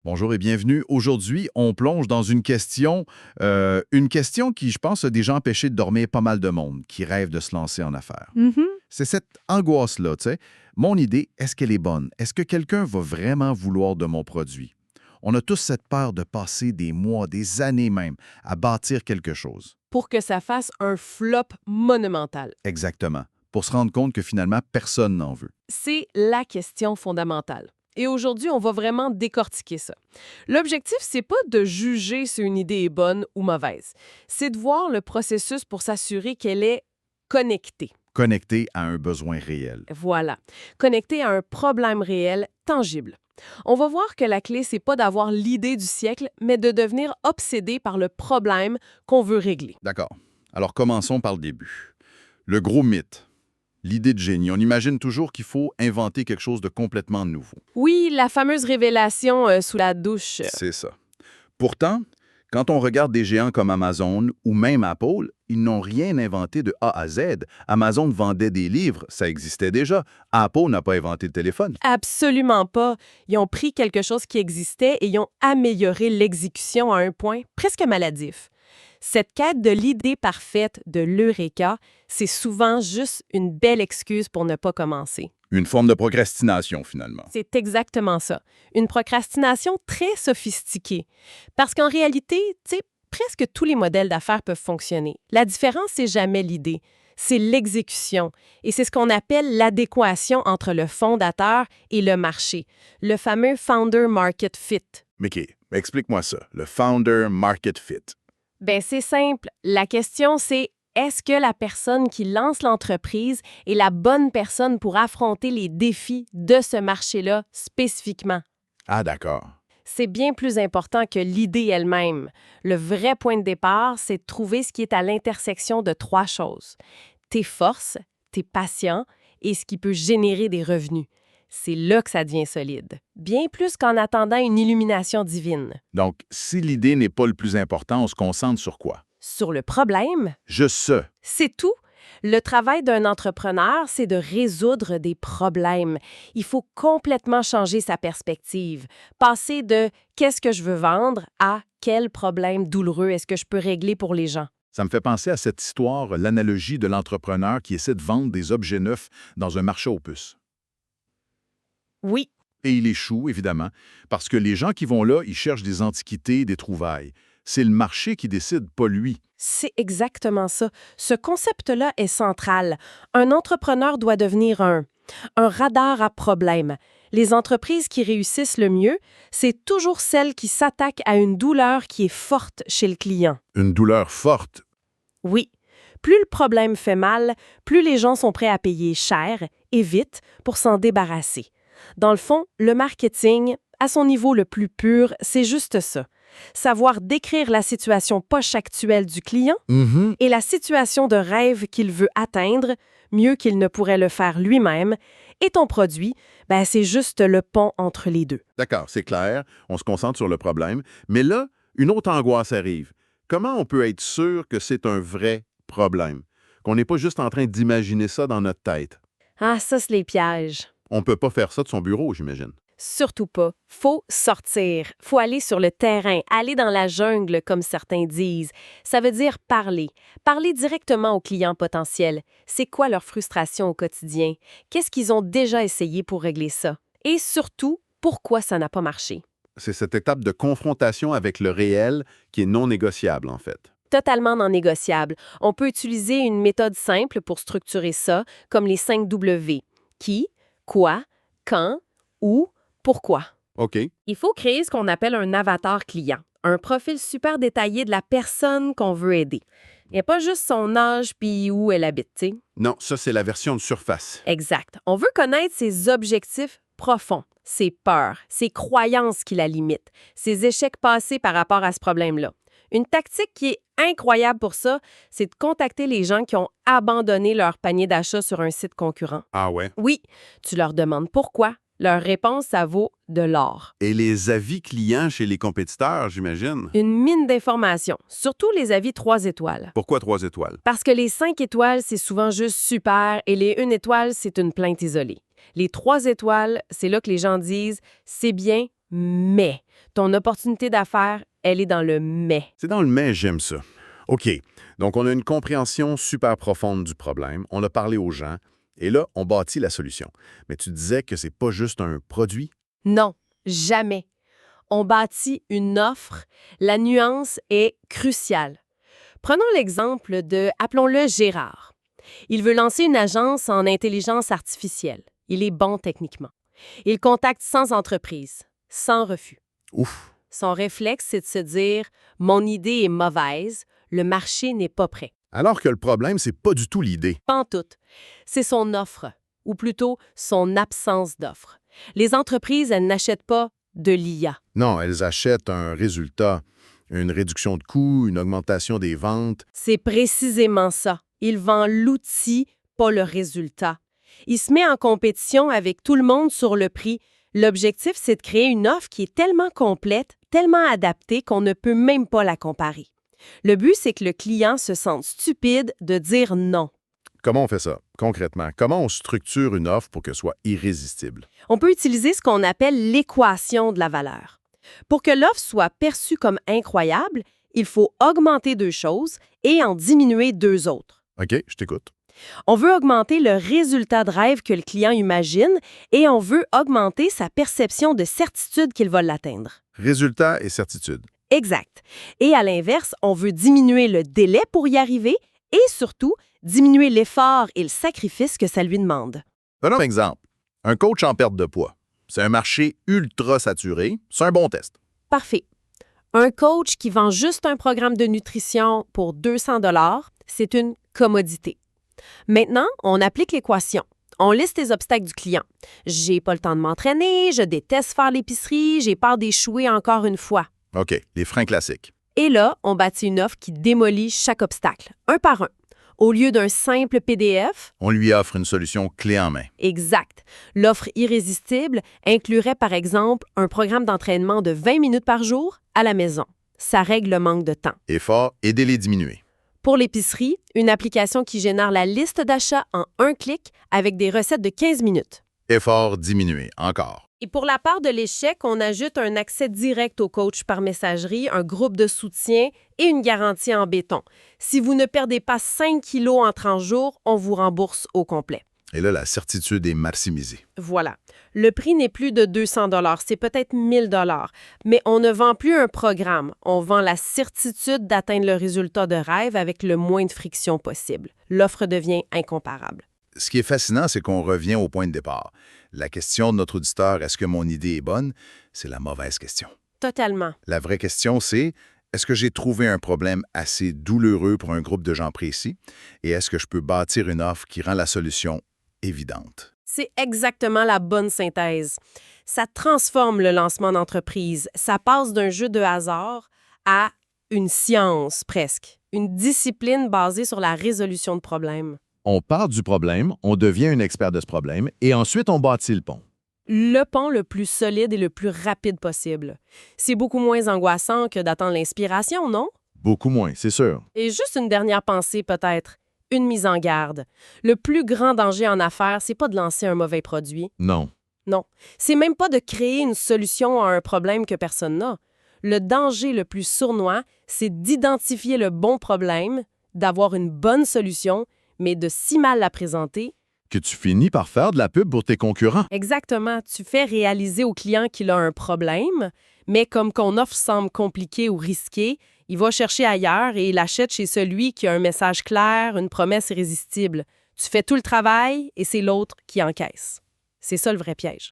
Bonjour et bienvenue. Aujourd'hui, on plonge dans une question qui, je pense, a déjà empêché de dormir pas mal de monde qui rêve de se lancer en affaires. Mhm. C'est cette angoisse-là, tu sais. Mon idée, est-ce qu'elle est bonne? Est-ce que quelqu'un va vraiment vouloir de mon produit? On a tous cette peur de passer des mois, des années même, à bâtir quelque chose. Pour que ça fasse un flop monumental. Exactement. Pour se rendre compte que finalement, personne n'en veut. C'est la question fondamentale. Et aujourd'hui, on va vraiment décortiquer ça. L'objectif, c'est pas de juger si une idée est bonne ou mauvaise. C'est de voir le processus pour s'assurer qu'elle est connectée. Connecté à un besoin réel. Voilà. Connectée à un problème réel, tangible. On va voir que la clé, c'est pas d'avoir l'idée du siècle, mais de devenir obsédé par le problème qu'on veut régler. D'accord. Alors commençons par le début. Le gros mythe. L'idée de génie. On imagine toujours qu'il faut inventer quelque chose de complètement nouveau. Oui, la fameuse révélation sous la douche. C'est ça. Pourtant, quand on regarde des géants comme Amazon ou même Apple, ils n'ont rien inventé de A à Z. Amazon vendait des livres, ça existait déjà. Apple n'a pas inventé le téléphone. Absolument pas. Ils ont pris quelque chose qui existait et ils ont amélioré l'exécution à un point presque maladif. Cette quête de l'idée parfaite, de l'eureka, c'est souvent juste une belle excuse pour ne pas commencer. Une forme de procrastination, finalement. C'est exactement ça. Une procrastination très sophistiquée. Parce qu'en réalité, tu sais, presque tous les modèles d'affaires peuvent fonctionner. La différence, c'est jamais l'idée. C'est l'exécution. Et c'est ce qu'on appelle l'adéquation entre le fondateur et le marché. Le fameux Founder Market Fit. Mickey, explique-moi ça. Le Founder Market Fit. Ben c'est simple. La question, c'est est-ce que la personne qui lance l'entreprise est la bonne personne pour affronter les défis de ce marché-là spécifiquement? Ah, d'accord. C'est bien plus important que l'idée elle-même. Le vrai point de départ, c'est de trouver ce qui est à l'intersection de trois choses. Tes forces, tes passions et ce qui peut générer des revenus. C'est là que ça devient solide. Bien plus qu'en attendant une illumination divine. Donc, si l'idée n'est pas le plus important, on se concentre sur quoi? Sur le problème, Juste ça. c'est tout. Le travail d'un entrepreneur, c'est de résoudre des problèmes. Il faut complètement changer sa perspective. Passer de « qu'est-ce que je veux vendre » à « quel problème douloureux est-ce que je peux régler pour les gens ». Ça me fait penser à cette histoire, l'analogie de l'entrepreneur qui essaie de vendre des objets neufs dans un marché aux puces. Oui, Et il échoue, évidemment, parce que les gens qui vont là, ils cherchent des antiquités, des trouvailles. C'est le marché qui décide, pas lui. c'est exactement ça. Ce concept-là est central. Un entrepreneur doit devenir un radar à problèmes. Les entreprises qui réussissent le mieux, c'est toujours celles qui s'attaquent à une douleur qui est forte chez le client. Une douleur forte. Oui, plus le problème fait mal, plus les gens sont prêts à payer cher et vite pour s'en débarrasser. Dans le fond, le marketing, à son niveau le plus pur, c'est juste ça. Savoir décrire la situation poche actuelle du client et la situation de rêve qu'il veut atteindre, mieux qu'il ne pourrait le faire lui-même, et ton produit, ben, c'est juste le pont entre les deux. D'accord, c'est clair, on se concentre sur le problème. Mais là, une autre angoisse arrive. Comment on peut être sûr que c'est un vrai problème? Qu'on n'est pas juste en train d'imaginer ça dans notre tête? Ah, ça, c'est les pièges. On peut pas faire ça de son bureau, j'imagine. Surtout pas. Faut sortir. Faut aller sur le terrain, aller dans la jungle, comme certains disent. Ça veut dire parler. Parler directement aux clients potentiels. C'est quoi leur frustration au quotidien? Qu'est-ce qu'ils ont déjà essayé pour régler ça? Et surtout, pourquoi ça n'a pas marché? C'est cette étape de confrontation avec le réel qui est non négociable, en fait. Totalement non négociable. On peut utiliser une méthode simple pour structurer ça, comme les 5 W. Qui, quoi, quand, où, pourquoi. OK. Il faut créer ce qu'on appelle un avatar client, un profil super détaillé de la personne qu'on veut aider. Il n'y a pas juste son âge puis où elle habite, tu sais. Non, ça, c'est la version de surface. Exact. On veut connaître ses objectifs profonds, ses peurs, ses croyances qui la limitent, ses échecs passés par rapport à ce problème-là. Une tactique qui est incroyable pour ça, c'est de contacter les gens qui ont abandonné leur panier d'achat sur un site concurrent. Ah ouais? Oui, tu leur demandes pourquoi. Leur réponse, ça vaut de l'or. Et les avis clients chez les compétiteurs, j'imagine? Une mine d'informations, surtout les avis 3 étoiles. Pourquoi 3 étoiles? Parce que les 5 étoiles, c'est souvent juste super et les 1 étoile, c'est une plainte isolée. Les 3 étoiles, c'est là que les gens disent « c'est bien, mais ». Ton opportunité d'affaires, elle est dans le mais. C'est dans le mais, j'aime ça. OK, donc on a une compréhension super profonde du problème, on a parlé aux gens, et là, on bâtit la solution. Mais tu disais que c'est pas juste un produit? Non, jamais. On bâtit une offre. La nuance est cruciale. Prenons l'exemple de, appelons-le Gérard. Il veut lancer une agence en intelligence artificielle. Il est bon techniquement. Il contacte 100 entreprises, sans refus. Ouf! Son réflexe, c'est de se dire « Mon idée est mauvaise, le marché n'est pas prêt. Alors que le problème, c'est pas du tout l'idée. » Pantoute. C'est son offre, ou plutôt son absence d'offre. Les entreprises, elles n'achètent pas de l'IA. Non, elles achètent un résultat, une réduction de coûts, une augmentation des ventes. C'est précisément ça. Il vend l'outil, pas le résultat. Il se met en compétition avec tout le monde sur le prix. L'objectif, c'est de créer une offre qui est tellement complète, tellement adaptée qu'on ne peut même pas la comparer. Le but, c'est que le client se sente stupide de dire non. Comment on fait ça, concrètement? Comment on structure une offre pour qu'elle soit irrésistible? On peut utiliser ce qu'on appelle l'équation de la valeur. Pour que l'offre soit perçue comme incroyable, il faut augmenter 2 choses et en diminuer 2 autres. OK, je t'écoute. On veut augmenter le résultat de rêve que le client imagine et on veut augmenter sa perception de certitude qu'il va l'atteindre. Résultat et certitude. Exact. Et à l'inverse, on veut diminuer le délai pour y arriver et surtout diminuer l'effort et le sacrifice que ça lui demande. Prenons un exemple. Un coach en perte de poids. C'est un marché ultra saturé. C'est un bon test. Parfait. Un coach qui vend juste un programme de nutrition pour 200 $, c'est une commodité. Maintenant, on applique l'équation. On liste les obstacles du client. J'ai pas le temps de m'entraîner, je déteste faire l'épicerie, j'ai peur d'échouer encore une fois. OK, les freins classiques. Et là, on bâtit une offre qui démolit chaque obstacle, un par un. Au lieu d'un simple PDF, On lui offre une solution clé en main. exact. L'offre irrésistible inclurait par exemple un programme d'entraînement de 20 minutes par jour à la maison. Ça règle le manque de temps. Effort et délai diminué. Pour l'épicerie, une application qui génère la liste d'achats en un clic avec des recettes de 15 minutes. Effort diminué. Encore. Et pour la part de l'échec, on ajoute un accès direct au coach par messagerie, un groupe de soutien et une garantie en béton. Si vous ne perdez pas 5 kilos en 30 jours, on vous rembourse au complet. Et là, la certitude est maximisée. Voilà. Le prix n'est plus de 200 $, c'est peut-être 1000 $. Mais on ne vend plus un programme. On vend la certitude d'atteindre le résultat de rêve avec le moins de friction possible. L'offre devient incomparable. Ce qui est fascinant, c'est qu'on revient au point de départ. La question de notre auditeur, est-ce que mon idée est bonne? C'est la mauvaise question. Totalement. La vraie question, c'est est-ce que j'ai trouvé un problème assez douloureux pour un groupe de gens précis? Et est-ce que je peux bâtir une offre qui rend la solution évidente? C'est exactement la bonne synthèse. Ça transforme le lancement d'entreprise. Ça passe d'un jeu de hasard à une science, presque. Une discipline basée sur la résolution de problèmes. On part du problème, on devient un expert de ce problème et ensuite on bâtit le pont. Le pont le plus solide et le plus rapide possible. C'est beaucoup moins angoissant que d'attendre l'inspiration, non? Beaucoup moins, c'est sûr. Et juste une dernière pensée peut-être. Une mise en garde. Le plus grand danger en affaires, c'est pas de lancer un mauvais produit. Non. Non. C'est même pas de créer une solution à un problème que personne n'a. Le danger le plus sournois, c'est d'identifier le bon problème, d'avoir une bonne solution, mais de si mal la présenter. Que tu finis par faire de la pub pour tes concurrents. Exactement. Tu fais réaliser au client qu'il a un problème, mais comme ton offre semble compliquée ou risquée, il va chercher ailleurs et il achète chez celui qui a un message clair, une promesse irrésistible. Tu fais tout le travail et c'est l'autre qui encaisse. C'est ça le vrai piège.